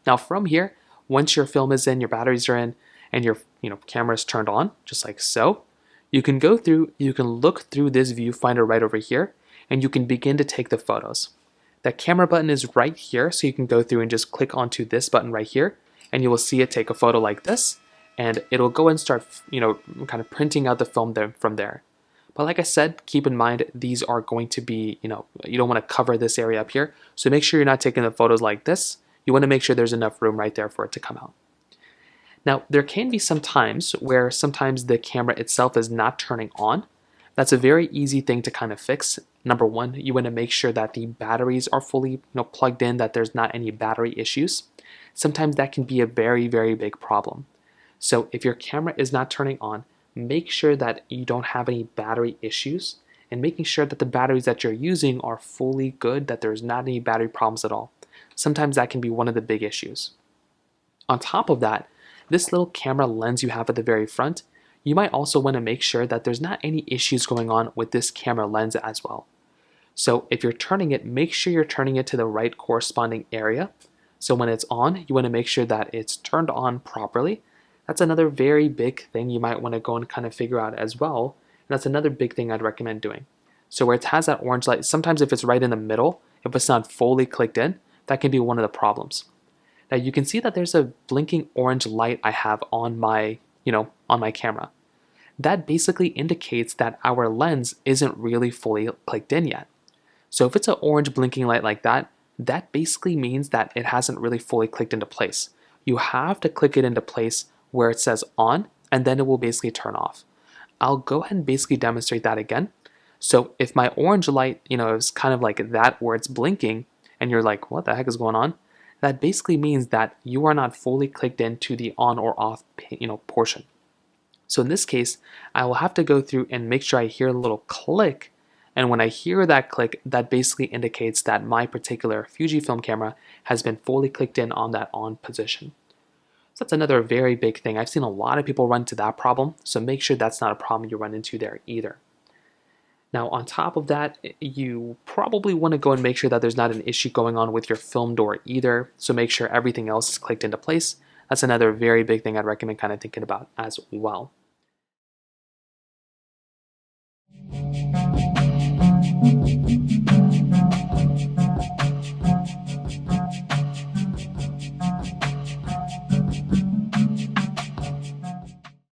Now from here, once your film is in, your batteries are in, and your camera is turned on, just like so, you can go through, you can look through this viewfinder right over here, and you can begin to take the photos. That camera button is right here, so you can go through and just click onto this button right here, and you will see it take a photo like this, and it'll go and start, kind of printing out the film from there. But like I said, keep in mind, these are going to be, you don't want to cover this area up here, so make sure you're not taking the photos like this. You want to make sure there's enough room right there for it to come out. Now, there can be some times where sometimes the camera itself is not turning on. That's a very easy thing to kind of fix. Number one, you want to make sure that the batteries are fully plugged in, that there's not any battery issues. Sometimes that can be a very, very big problem. So if your camera is not turning on, make sure that you don't have any battery issues, and making sure that the batteries that you're using are fully good, that there's not any battery problems at all. Sometimes that can be one of the big issues. On top of that, this little camera lens you have at the very front, you might also want to make sure that there's not any issues going on with this camera lens as well. So if you're turning it, make sure you're turning it to the right corresponding area. So when it's on, you want to make sure that it's turned on properly. That's another very big thing you might want to go and kind of figure out as well. And that's another big thing I'd recommend doing. So where it has that orange light, sometimes if it's right in the middle, if it's not fully clicked in, that can be one of the problems. Now you can see that there's a blinking orange light I have on my, on my camera. That basically indicates that our lens isn't really fully clicked in yet. So if it's an orange blinking light like that, that basically means that it hasn't really fully clicked into place. You have to click it into place where it says on, and then it will basically turn off. I'll go ahead and basically demonstrate that again. So if my orange light, is kind of like that where it's blinking, and you're like, what the heck is going on? That basically means that you are not fully clicked into the on or off, portion. So in this case, I will have to go through and make sure I hear a little click. And when I hear that click, that basically indicates that my particular Fujifilm camera has been fully clicked in on that on position. So that's another very big thing. I've seen a lot of people run into that problem, so make sure that's not a problem you run into there either. Now on top of that, you probably want to go and make sure that there's not an issue going on with your film door either, so make sure everything else is clicked into place. That's another very big thing I'd recommend kind of thinking about as well.